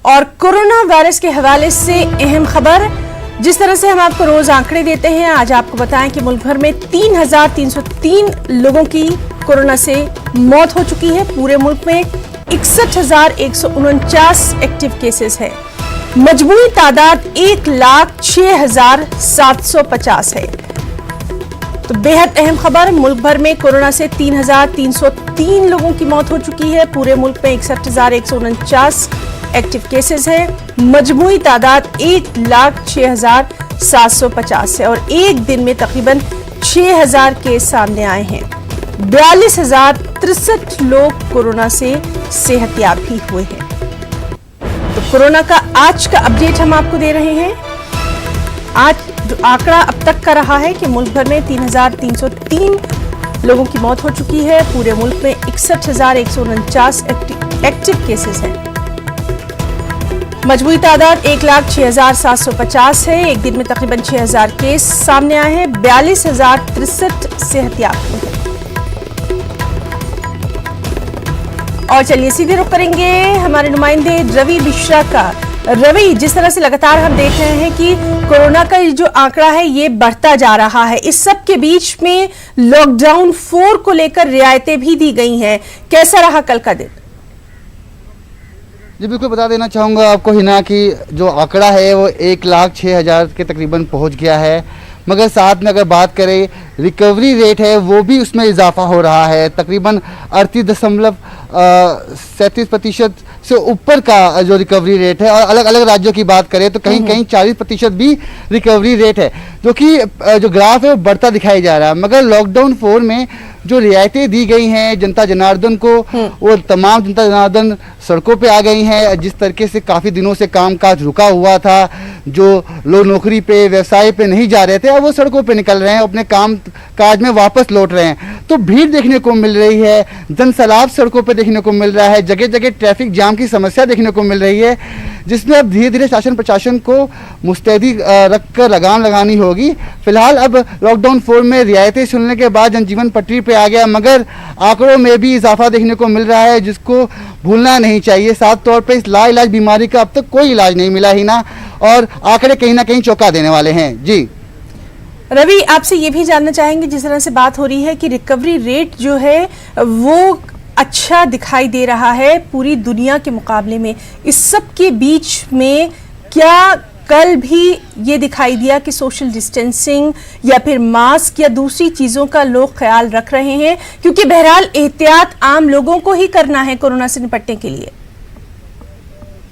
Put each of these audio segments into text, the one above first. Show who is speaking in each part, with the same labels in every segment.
Speaker 1: और corona virus के हवाले से अहम खबर, जिस तरह से हम आपको रोज आंकड़े देते हैं, आज आपको बताएं कि मुल्क भर में 3,303 लोगों की कोरोना से मौत हो चुकी है। पूरे मुल्क में 61,149 एक्टिव केसेस हैं। मजमूई तादाद 1,06,750 है। तो बेहद अहम खबर, मुल्क भर में कोरोना से 3,303 लोगों की मौत हो चुकी है। पूरे मुल्क में 61,149 एक्टिव केसेस हैं। मजमूई तादाद 1,06,750 है और एक दिन में तकरीबन 6,000 केस सामने आए हैं। 42,063 लोग कोरोना से सेहतयाब भी हुए हैं। तो कोरोना का आज का अपडेट हम आपको दे रहे हैं। आज जो आंकड़ा अब तक का रहा है कि मुल्क भर में 3,303 लोगों की मौत हो चुकी है। पूरे मुल्क में 61,149 एक्टिव केसेस हैं। मजमूई तादाद 1,06,750 है। एक दिन में तकरीबन 6,000 केस सामने आए हैं। 42,063 सेहतयाब हुए हैं। और चलिए सीधे रुख करेंगे हमारे नुमाइंदे रवि मिश्रा का। रवि, जिस तरह से लगातार हम देख रहे हैं कि कोरोना का जो आंकड़ा है ये बढ़ता जा रहा है, इस सब के बीच में लॉकडाउन 4 को लेकर रियायतें भी दी गई हैं, कैसा रहा कल का दिन?
Speaker 2: जी बिल्कुल, बता देना चाहूँगा आपको हिना कि जो आंकड़ा है वो 1,06,000 के तकरीबन पहुँच गया है, मगर साथ में अगर बात करें रिकवरी रेट है वो भी उसमें इजाफा हो रहा है। तकरीबन 38.37% से ऊपर का जो रिकवरी रेट है। और अलग अलग राज्यों की बात करें तो कहीं कहीं 40% भी रिकवरी रेट है, जो कि जो ग्राफ है वो बढ़ता दिखाई जा रहा है। मगर लॉकडाउन 4 में जो रियायतें दी गई हैं जनता जनार्दन को, वो तमाम जनता जनार्दन सड़कों पे आ गई हैं। जिस तरीके से काफ़ी दिनों से कामकाज रुका हुआ था, जो लोग नौकरी पे व्यवसाय पे नहीं जा रहे थे, अब वो सड़कों पे निकल रहे हैं, अपने काम काज में वापस लौट रहे हैं। तो भीड़ देखने को मिल रही है, जनसैलाब सड़कों पे देखने को मिल रहा है, जगह जगह ट्रैफिक जाम की समस्या देखने को मिल रही है, जिसमें अब धीरे धीरे शासन प्रशासन को मुस्तैदी रखकर लगाम लगानी होगी। फिलहाल अब लॉकडाउन 4 में रियायतें सुनने के बाद जनजीवन पटरी पे आ गया, मगर आंकड़ों में भी इजाफा देखने को मिल रहा है, जिसको भूलना नहीं चाहिए। साफ तौर पे इस लाइलाज बीमारी का अब तक कोई इलाज नहीं मिला ही ना, और आंकड़े कहीं ना कहीं चौंका देने वाले हैं। जी
Speaker 1: रवि, आपसे ये भी जानना चाहेंगे, जिस तरह से बात हो रही है कि रिकवरी रेट जो है वो अच्छा दिखाई दे रहा है पूरी दुनिया के मुकाबले में, इस सब के बीच में क्या कल भी ये दिखाई दिया कि सोशल डिस्टेंसिंग या फिर मास्क या दूसरी चीज़ों का लोग ख्याल रख रहे हैं? क्योंकि बहरहाल एहतियात आम लोगों को ही करना है कोरोना से निपटने के लिए।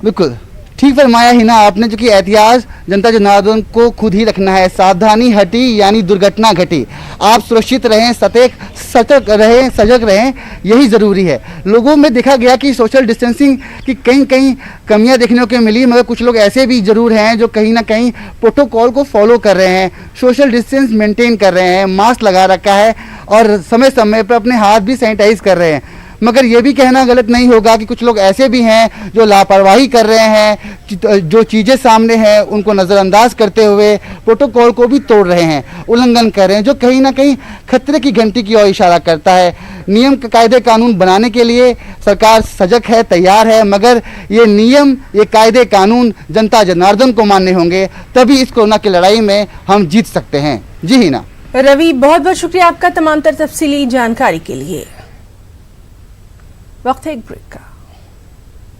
Speaker 2: बिल्कुल ठीक फरमाया ही ना आपने, जो कि एहतियात जनता जनार्दन को खुद ही रखना है। सावधानी हटी यानी दुर्घटना घटी। आप सुरक्षित रहें, सतर्क रहें, सजग रहें, यही ज़रूरी है। लोगों में देखा गया कि सोशल डिस्टेंसिंग की कहीं कहीं कमियां देखने को मिली, मगर कुछ लोग ऐसे भी ज़रूर हैं जो कहीं ना कहीं प्रोटोकॉल को फॉलो कर रहे हैं, सोशल डिस्टेंस मेंटेन कर रहे हैं, मास्क लगा रखा है और समय समय पर अपने हाथ भी सैनिटाइज कर रहे हैं। मगर ये भी कहना गलत नहीं होगा कि कुछ लोग ऐसे भी हैं जो लापरवाही कर रहे हैं, जो चीज़ें सामने हैं उनको नज़रअंदाज करते हुए प्रोटोकॉल को भी तोड़ रहे हैं, उल्लंघन कर रहे हैं, जो कहीं ना कहीं खतरे की घंटी की ओर इशारा करता है। नियम कायदे कानून बनाने के लिए सरकार सजग है, तैयार है, मगर ये नियम, ये कायदे कानून जनता जनार्दन को मानने होंगे, तभी इस कोरोना की लड़ाई में हम जीत सकते हैं। जी ही ना
Speaker 1: रवि, बहुत बहुत शुक्रिया आपका तमाम तर तफसीली जानकारी के लिए। वक्त है एक ब्रेक का।